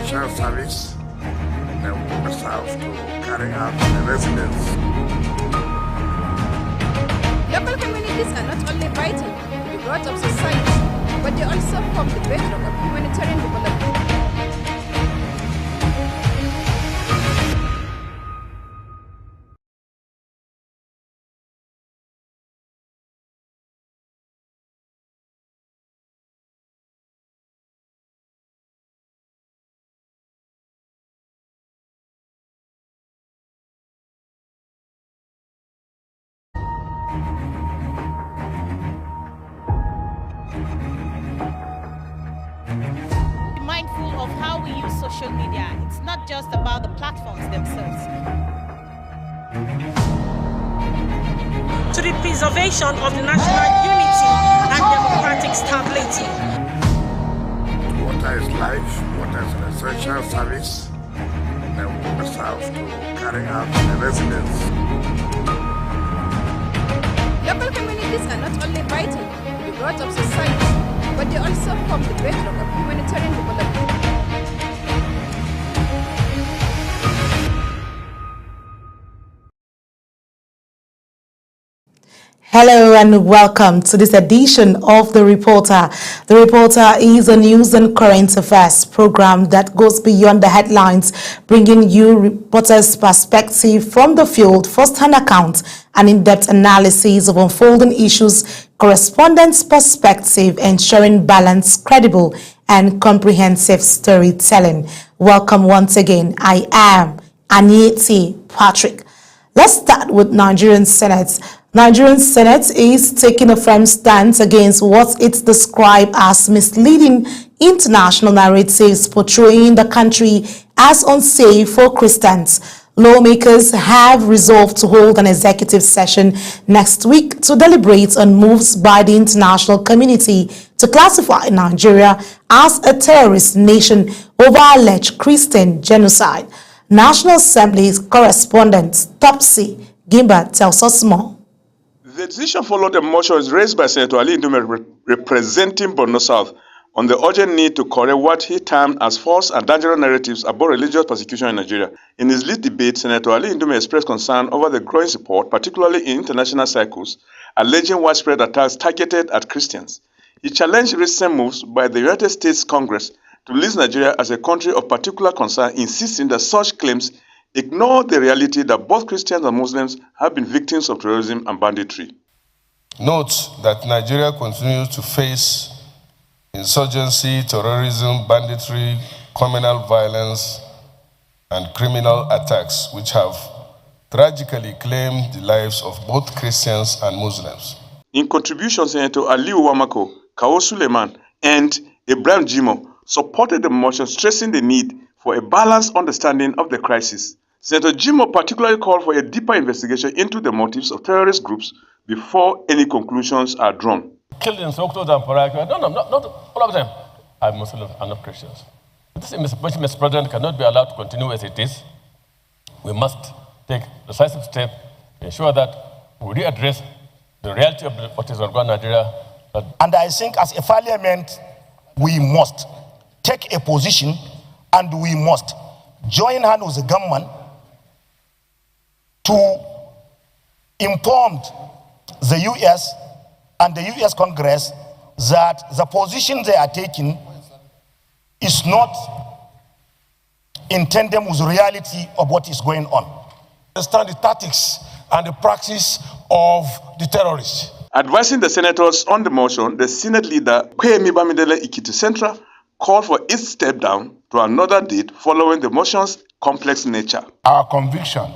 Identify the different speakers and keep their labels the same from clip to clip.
Speaker 1: essential service, they will serve to carry out the residence.
Speaker 2: Local communities are not only vital to the growth of society, but they also form the bedrock of humanitarian development.
Speaker 3: Mindful of how we use social media. It's not just about the platforms themselves.
Speaker 4: To the preservation of the national unity and democratic stability.
Speaker 1: Water is life, water is an essential service, they will serve to carry out the residence.
Speaker 2: Local communities are not only vital to the growth of society, but they also form the bedrock of humanitarian development.
Speaker 5: Hello and welcome to this edition of The Reporter. The Reporter is a news and current affairs program that goes beyond the headlines, bringing you reporters' perspective from the field, first-hand accounts, and in-depth analysis of unfolding issues, correspondents' perspective, ensuring balanced, credible, and comprehensive storytelling. Welcome once again. I am Anieti Patrick. Let's start with Nigerian Senate. Nigerian Senate is taking a firm stance against what it described as misleading international narratives portraying the country as unsafe for Christians. Lawmakers have resolved to hold an executive session next week to deliberate on moves by the international community to classify Nigeria as a terrorist nation over alleged Christian genocide. National Assembly's correspondent Topsy Gimba tells us more.
Speaker 6: The decision followed a motion raised by Senator Ali Ndume representing Borno South on the urgent need to correct what he termed as false and dangerous narratives about religious persecution in Nigeria. In his lead debate, Senator Ali Ndume expressed concern over the growing support, particularly in international circles, alleging widespread attacks targeted at Christians. He challenged recent moves by the United States Congress to list Nigeria as a country of particular concern, insisting that such claims ignore the reality that both Christians and Muslims have been victims of terrorism and banditry.
Speaker 7: Note that Nigeria continues to face insurgency, terrorism, banditry, communal violence, and criminal attacks, which have tragically claimed the lives of both Christians and Muslims.
Speaker 6: In contribution, Senator Aliu Wamako, Kao Suleiman, and Ibrahim Jimo supported the motion, stressing the need for a balanced understanding of the crisis. Senator Jimo particularly called for a deeper investigation into the motives of terrorist groups before any conclusions are drawn.
Speaker 8: Killed in Sokoto and Paraka. No, not all of them are Muslims and not Christians. This investigation, Mr. President, cannot be allowed to continue as it is. We must take decisive steps to ensure that we readdress the reality of what is going on in Nigeria.
Speaker 9: And I think as a parliament, we must take a position and we must join hands with the government to inform the US and the US Congress that the position they are taking is not in tandem with the reality of what is going on.
Speaker 7: Understand the tactics and the practice of the terrorists.
Speaker 6: Advising the senators on the motion, the Senate leader, Kwemi Bamidele Ikiti Central, called for its step down to another date following the motion's complex nature.
Speaker 7: Our conviction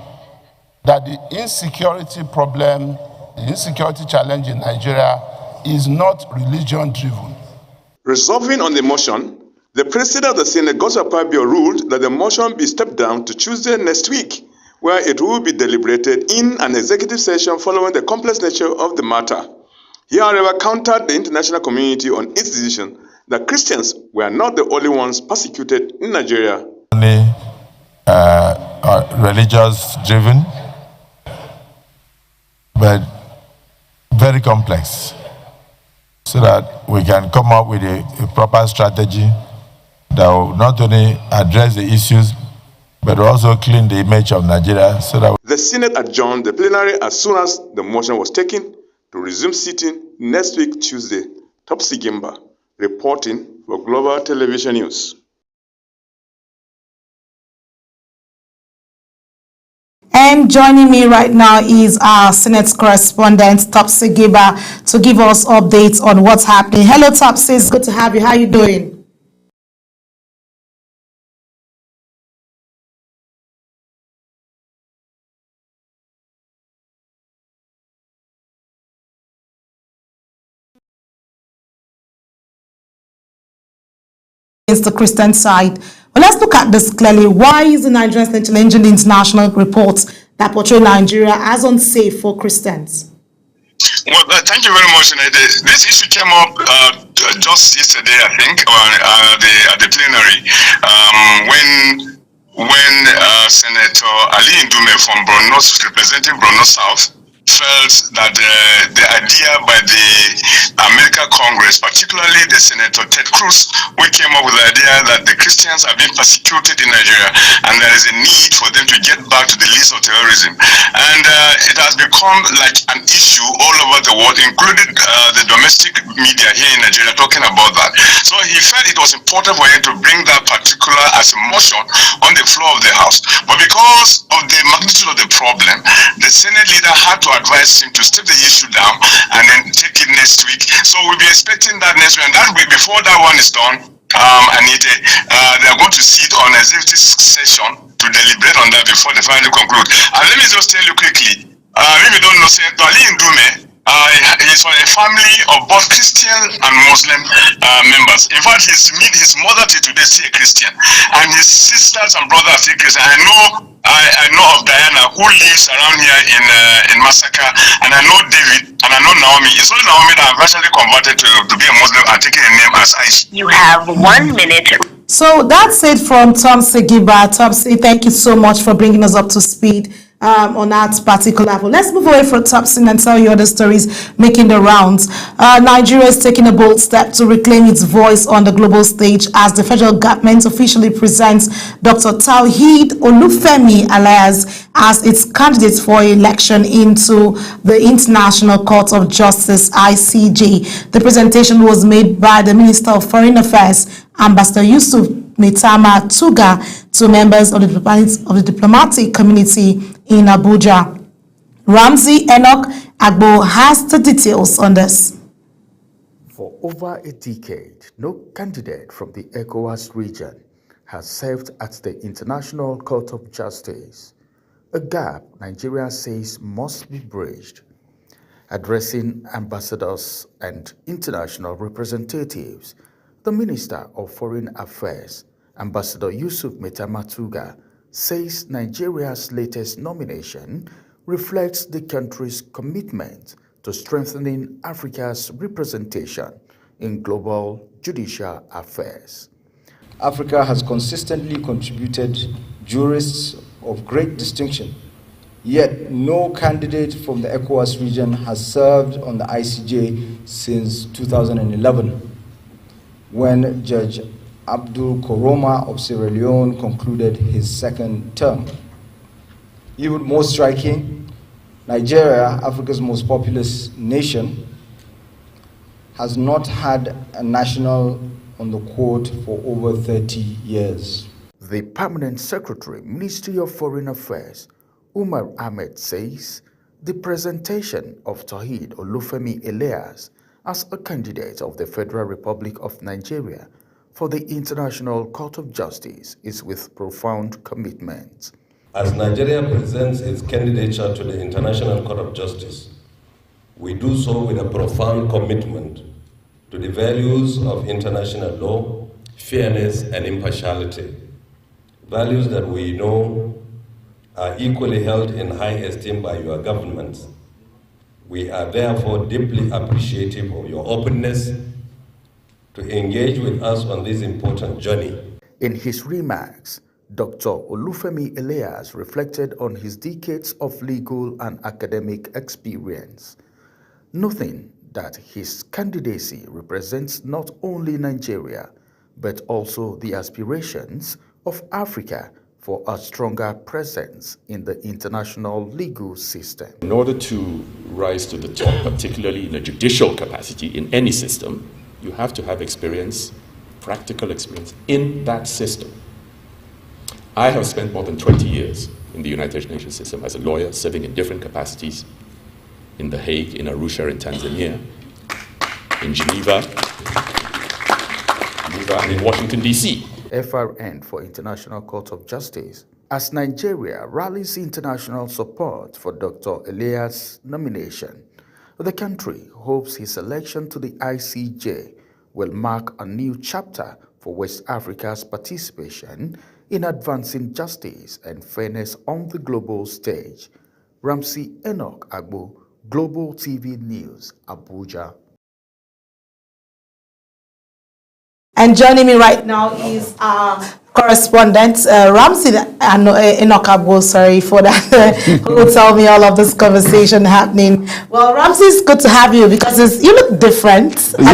Speaker 7: that the insecurity problem, the insecurity challenge in Nigeria is not religion-driven.
Speaker 6: Resolving on the motion, the President of the Senate, Godswill Akpabio, ruled that the motion be stepped down to Tuesday next week, where it will be deliberated in an executive session following the complex nature of the matter. He, however, countered the international community on its decision that Christians were not the only ones persecuted in Nigeria.
Speaker 7: Only religious-driven, but very complex, so that we can come up with a proper strategy
Speaker 10: that will not only address the issues, but also clean the image of Nigeria so that
Speaker 6: The Senate adjourned the plenary as soon as the motion was taken to resume sitting next week, Tuesday. Topsy Gimba, reporting for Global Television News.
Speaker 5: And joining me right now is our Senate correspondent, Topsy Gimba, to give us updates on what's happening. Hello, Topsy. It's good to have you. How are you doing? The Christian side. Well, let's look at this clearly. Why is the Nigerian State challenging the international reports that portray Nigeria as unsafe for Christians?
Speaker 6: Well, thank you very much. This issue came up just yesterday, I think, at the plenary, when Senator Ali Ndume from Borno, representing Borno South, felt that the idea by the American Congress, particularly the Senator Ted Cruz, we came up with the idea that the Christians are being persecuted in Nigeria and there is a need for them to get back to the list of terrorism. And it has become like an issue all over the world, including the domestic media here in Nigeria talking about that. So he felt it was important for him to bring that particular as a motion on the floor of the House. But because of the magnitude of the problem, the Senate leader had to advise him to step the issue down and then take it next week. So we'll be expecting that next week, and that week before that one is done, they are going to sit on executive session to deliberate on that before they finally conclude. And let me just tell you quickly, if you don't know, Senator Ali Ndume is from a family of both Christian and Muslim members. In fact, his mother till today is still a Christian, and his sisters and brothers are still Christian. I know of Diana, who lives around here in Masaka, and I know David, and I know Naomi. It's only Naomi that I've actually converted to be a Muslim and taking a name as Aisha.
Speaker 11: You have 1 minute.
Speaker 5: So that's it from Topsy Gimba. Topsy, thank you so much for bringing us up to speed on that particular level. Let's move away from Topsy and tell you other stories making the rounds. Nigeria is taking a bold step to reclaim its voice on the global stage as the federal government officially presents Dr. Tawheed Olufemi Elias as its candidate for election into the International Court of Justice, ICJ. The presentation was made by the Minister of Foreign Affairs, Ambassador Yusuf Maitama Tuga, to members of the diplomatic community in Abuja. Ramsey Enoch Agbo has the details on this.
Speaker 12: For over a decade, no candidate from the ECOWAS region has served at the International Court of Justice, a gap Nigeria says must be bridged. Addressing ambassadors and international representatives, the Minister of Foreign Affairs, Ambassador Yusuf Maitama Tuga, says Nigeria's latest nomination reflects the country's commitment to strengthening Africa's representation in global judicial affairs.
Speaker 13: Africa has consistently contributed jurists of great distinction, yet no candidate from the ECOWAS region has served on the ICJ since 2011, when Judge Abdul Koroma of Sierra Leone concluded his second term. Even more striking, Nigeria, Africa's most populous nation, has not had a national on the court for over 30 years.
Speaker 12: The Permanent Secretary, Ministry of Foreign Affairs, Umar Ahmed, says the presentation of Tawheed Olufemi Elias as a candidate of the Federal Republic of Nigeria for the International Court of Justice is with profound commitment.
Speaker 14: As Nigeria presents its candidature to the International Court of Justice, we do so with a profound commitment to the values of international law, fairness, and impartiality, values that we know are equally held in high esteem by your governments. We are therefore deeply appreciative of your openness to engage with us on this important journey.
Speaker 12: In his remarks, Dr. Olufemi Elias reflected on his decades of legal and academic experience, noting that his candidacy represents not only Nigeria, but also the aspirations of Africa for a stronger presence in the international legal system.
Speaker 11: In order to rise to the top, particularly in a judicial capacity in any system, you have to have experience, practical experience in that system. I have spent more than 20 years in the United Nations system as a lawyer, serving in different capacities in The Hague, in Arusha, in Tanzania, in Geneva, and in Washington, D.C.
Speaker 12: FRN for International Court of Justice, as Nigeria rallies international support for Dr. Elias' nomination, the country hopes his election to the ICJ will mark a new chapter for West Africa's participation in advancing justice and fairness on the global stage. Ramsey Enoch Agbo, Global TV News, Abuja.
Speaker 5: And joining me right now is our correspondent, Ramsey Enoch Agbo, sorry for that, who will tell me all of this conversation happening. Well, Ramsey, it's good to have you because you look different.
Speaker 15: Yeah.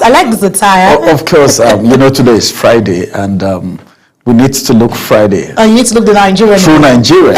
Speaker 5: I like this attire.
Speaker 15: Of course, today is Friday and we need to look Friday.
Speaker 5: Oh, you need to look the Nigerian.
Speaker 15: True Nigerian,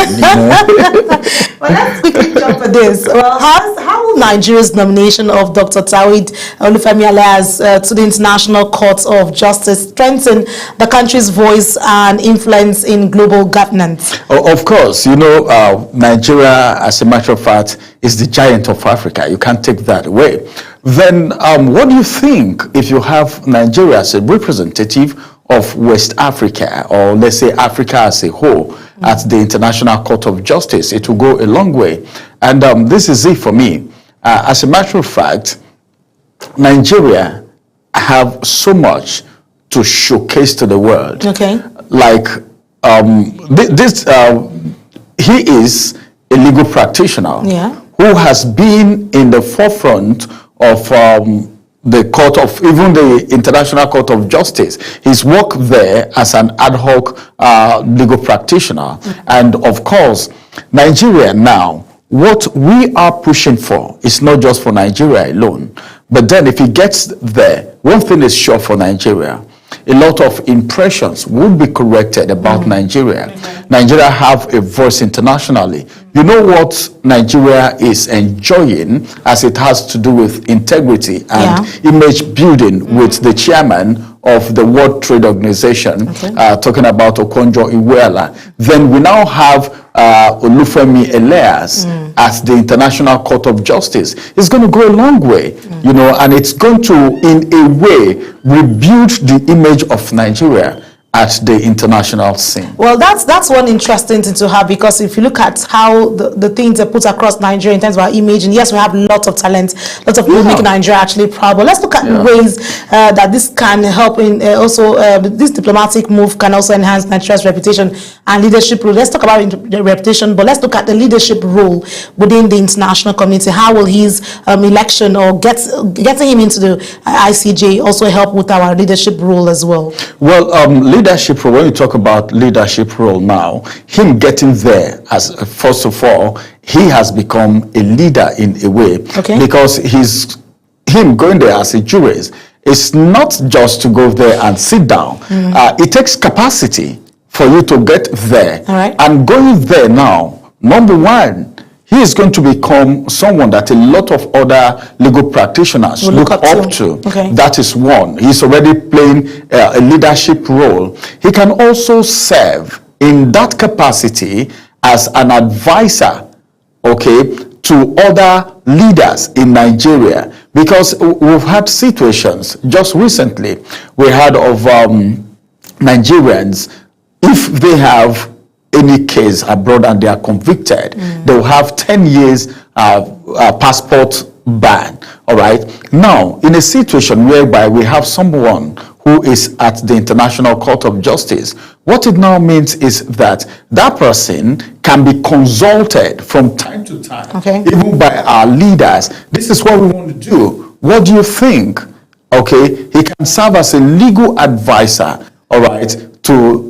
Speaker 5: Well, let's quickly jump at this. Well, how will Nigeria's nomination of Dr. Tawhid Olufemi Elias to the International Court of Justice strengthen the country's voice and influence in global governance?
Speaker 15: Of course, Nigeria, as a matter of fact, is the giant of Africa. You can't take that away. Then what do you think if you have Nigeria as a representative of West Africa, or let's say Africa as a whole, at the International Court of Justice? It will go a long way. And this is it for me. As a matter of fact, Nigeria have so much to showcase to the world.
Speaker 5: Okay.
Speaker 15: Like, he is a legal practitioner who has been in the forefront of the court of, even the International Court of Justice. He's worked there as an ad hoc legal practitioner. And of course, Nigeria now, what we are pushing for is not just for Nigeria alone, but then if he gets there, one thing is sure for Nigeria: a lot of impressions would be corrected about Nigeria. Nigeria have a voice internationally. You know what Nigeria is enjoying as it has to do with integrity and image building with the chairman of the World Trade Organization, talking about Okonjo-Iweala. Then we now have Olufemi Elias at the International Court of Justice. It's going to go a long way, and it's going to, in a way, rebuild the image of Nigeria at the international scene.
Speaker 5: Well, that's one interesting thing to have, because if you look at how the things are put across Nigeria in terms of our image, and yes, we have lots of talent, lots of people making Nigeria actually proud, but let's look at ways that this can help in this diplomatic move can also enhance Nigeria's reputation and leadership role. Let's talk about the reputation, but let's look at the leadership role within the international community. How will his election or getting him into the ICJ also help with our leadership role as well?
Speaker 15: Well, leadership role, when you talk about leadership role now, him getting there, as first of all, he has become a leader in a way, because him going there as a jurist is not just to go there and sit down. It takes capacity for you to get there. And going there now, number one, he is going to become someone that a lot of other legal practitioners look up to. That is one. He's already playing a leadership role. He can also serve in that capacity as an advisor, to other leaders in Nigeria. Because we've had situations just recently, we had of Nigerians, if they have any case abroad and they are convicted, they will have 10 years passport ban. All right. Now, in a situation whereby we have someone who is at the International Court of Justice, what it now means is that that person can be consulted from time to time, even by our leaders. This is what we want to do. What do you think? He can serve as a legal advisor, all right, to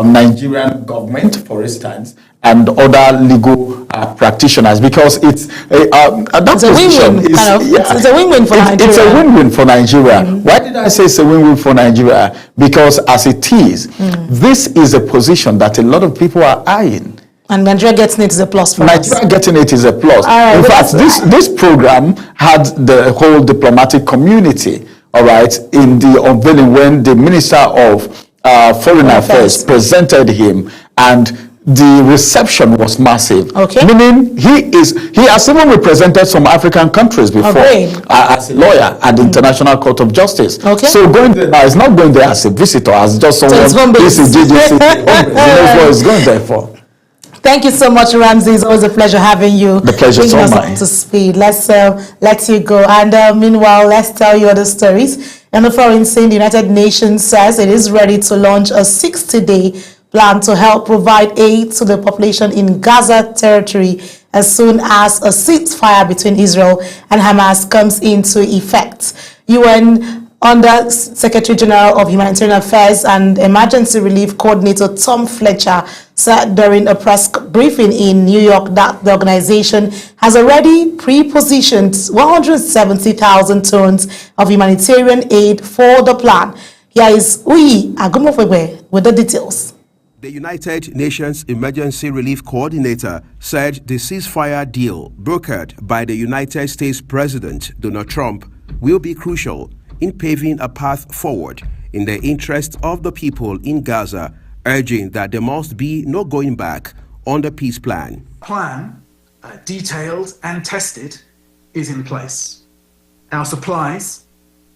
Speaker 15: Nigerian government, for instance, and other legal practitioners, because it's a win-win.
Speaker 5: It's a win-win for Nigeria.
Speaker 15: It's a win-win for Nigeria. Why did I say it's a win-win for Nigeria? Because as it is, this is a position that a lot of people are eyeing.
Speaker 5: And Nigeria getting it is a plus for us.
Speaker 15: Nigeria getting it is a plus.
Speaker 5: Right,
Speaker 15: in fact, this program had the whole diplomatic community, all right, in the unveiling when the Minister of Foreign Affairs presented him, and the reception was massive.
Speaker 5: Okay.
Speaker 15: Meaning he has even represented some African countries before as a lawyer at the International Court of Justice.
Speaker 5: Okay.
Speaker 15: So going there now, he's not going there as a visitor, as just someone. This is JJC. He knows what he's going there for.
Speaker 5: Thank you so much, Ramsey. It's always a pleasure having you.
Speaker 15: The pleasure is all mine.
Speaker 5: Up to speed. Let's let you go. And meanwhile, let's tell you other stories. In the foreign scene, the United Nations says it is ready to launch a 60-day plan to help provide aid to the population in Gaza territory as soon as a ceasefire between Israel and Hamas comes into effect. UN Under Secretary General of Humanitarian Affairs and Emergency Relief Coordinator Tom Fletcher said during a press briefing in New York that the organization has already pre-positioned 170,000 tons of humanitarian aid for the plan. Here is Uyi Agumofegbe with the details.
Speaker 16: The United Nations Emergency Relief Coordinator said the ceasefire deal brokered by the United States President Donald Trump will be crucial in paving a path forward in the interest of the people in Gaza, urging that there must be no going back on the peace plan.
Speaker 17: Plan, detailed and tested, is in place. Our supplies,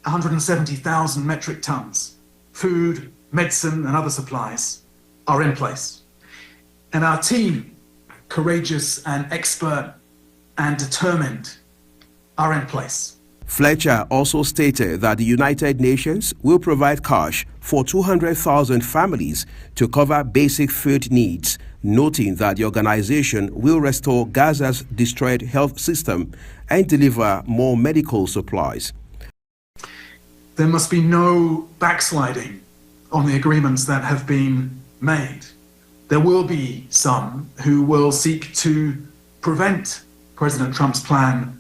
Speaker 17: 170,000 metric tons, food, medicine and other supplies, are in place. And our team, courageous and expert and determined, are in place.
Speaker 16: Fletcher also stated that the United Nations will provide cash for 200,000 families to cover basic food needs, noting that the organization will restore Gaza's destroyed health system and deliver more medical supplies.
Speaker 17: There must be no backsliding on the agreements that have been made. There will be some who will seek to prevent President Trump's plan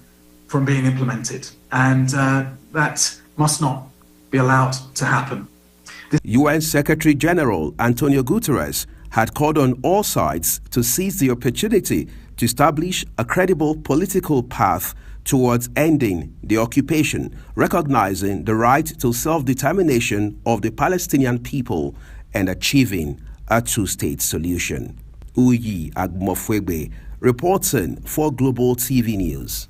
Speaker 17: from being implemented, and that must not be allowed to happen.
Speaker 16: UN Secretary General Antonio Guterres had called on all sides to seize the opportunity to establish a credible political path towards ending the occupation, recognizing the right to self-determination of the Palestinian people and achieving a two-state solution. Uyi Agumofegbe, reporting for Global TV News.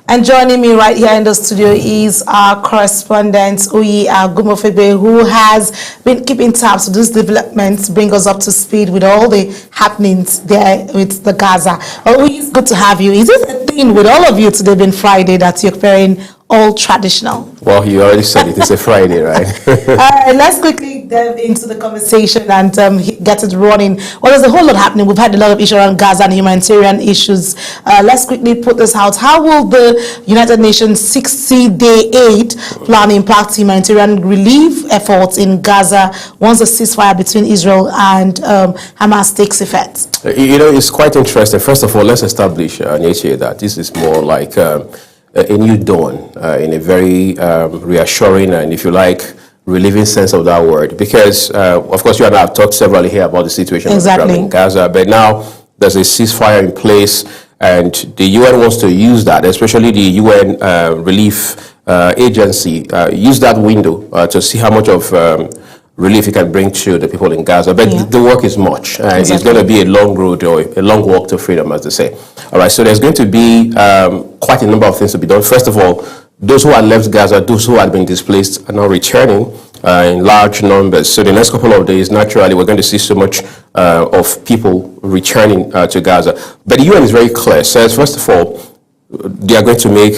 Speaker 5: And joining me right here in the studio is our correspondent, Uyi Agumofegbe, who has been keeping tabs with these developments, bring us up to speed with all the happenings there with the Gaza. Uyi, it's good to have you. Is it a thing with all of you today being Friday that you're preparing all traditional?
Speaker 18: Well, you already said it. It's a Friday, right?
Speaker 5: Let's quickly delve into the conversation and get it running. Well, there's a whole lot happening. We've had a lot of issues around Gaza and humanitarian issues. Let's quickly put this out. How will the United Nations 60-day aid plan impact humanitarian relief efforts in Gaza once the ceasefire between Israel and Hamas takes effect?
Speaker 18: You know, it's quite interesting. First of all, let's establish, Nietzsche, that this is more like a new dawn in a very reassuring and, if you like, relieving sense of that word. Because, of course, you and I have talked severally here about the situation in Gaza, but now there's a ceasefire in place, and the UN wants to use that, especially the UN relief agency, use that window to see how much of relief it can bring to the people in Gaza. But the work is much. It's going to be a long road or a long walk to freedom, as they say. All right, so there's going to be quite a number of things to be done. First of all, those who had left Gaza, those who had been displaced, are now returning in large numbers. So the next couple of days, naturally, we're going to see so much of people returning to Gaza. But the UN is very clear. It says, first of all, they are going to make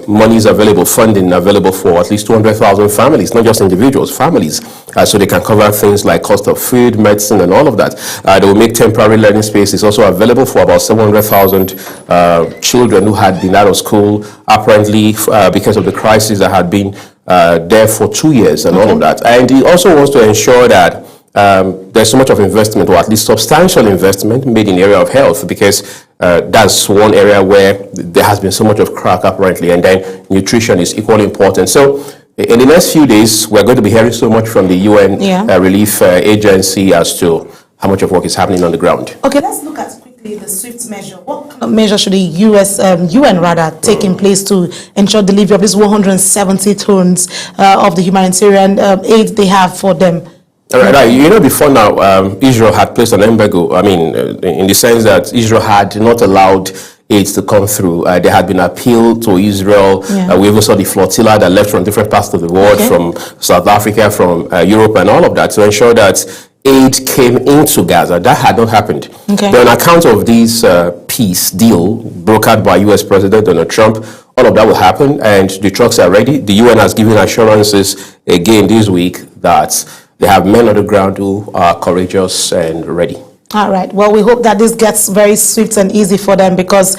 Speaker 18: monies available, funding available for at least 200,000 families, not just individuals, families, so they can cover things like cost of food, medicine, and all of that. They will make temporary learning spaces also available for about 700,000 children who had been out of school, apparently because of the crisis that had been there for 2 years and all of that. And he also wants to ensure that there's so much of investment, or at least substantial investment, made in the area of health, because that's one area where there has been so much of crack apparently, and then nutrition is equally important. So in the next few days, we're going to be hearing so much from the UN Relief Agency as to how much of work is happening on the ground.
Speaker 5: Okay, let's look at quickly the SWIFT measure. What kind of measure should the UN rather take in place to ensure delivery of these 170 tons of the humanitarian aid they have for them?
Speaker 18: Right. You know, before now, Israel had placed an embargo. I mean, in the sense that Israel had not allowed aid to come through. There had been appeal to Israel. We even saw the flotilla that left from different parts of the world, from South Africa, from Europe, and all of that, to ensure that aid came into Gaza. That had not happened. But on account of this peace deal brokered by U.S. President Donald Trump, all of that will happen, and the trucks are ready. The UN has given assurances again this week that they have men on the ground who are courageous and ready.
Speaker 5: All right. Well, we hope that this gets very swift and easy for them, because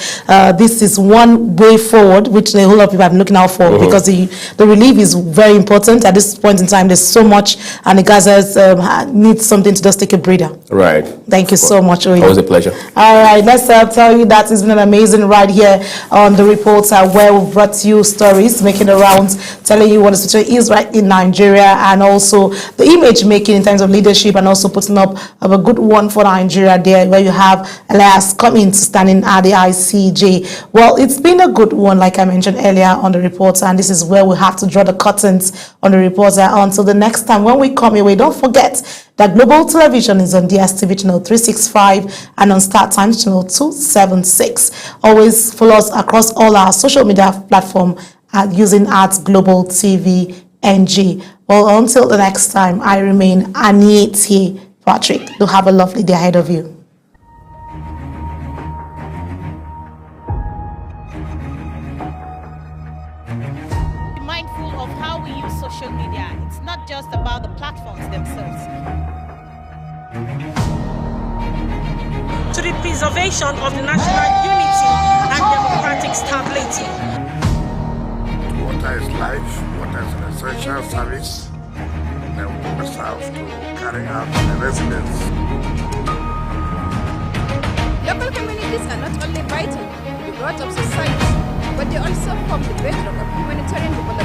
Speaker 5: this is one way forward, which a whole lot of people have been looking out for, because the relief is very important. At this point in time, there's so much, and the Gazans need something to just take a breather.
Speaker 18: Right.
Speaker 5: Thank you so much, Oye.
Speaker 18: Always a pleasure.
Speaker 5: All right. Let's tell you that it's been an amazing ride here on The Reporter, where we've brought you stories, making the rounds, telling you what the situation is right in Nigeria, and also the image making in terms of leadership, and also putting up a good one for Nigeria there, where you have Elias coming to standing at the ICJ. Well, it's been a good one, like I mentioned earlier on The Reporter, and this is where we have to draw the curtains on The Reporter until the next time when we come your way. Don't forget that Global Television is on DSTV channel 365 and on Star Times channel 276. Always follow us across all our social media platforms using @Global TV NG. Well, until the next time, I remain Anieti Patrick. Do have a lovely day ahead of you.
Speaker 3: Be mindful of how we use social media. It's not just about the platforms themselves.
Speaker 4: To the preservation of the national unity and democratic stability.
Speaker 1: Water is life, water is an essential service. Then we must have to carry out the residents.
Speaker 2: Local communities are not only vital to the growth of society, but they also form the bedrock of humanitarian development.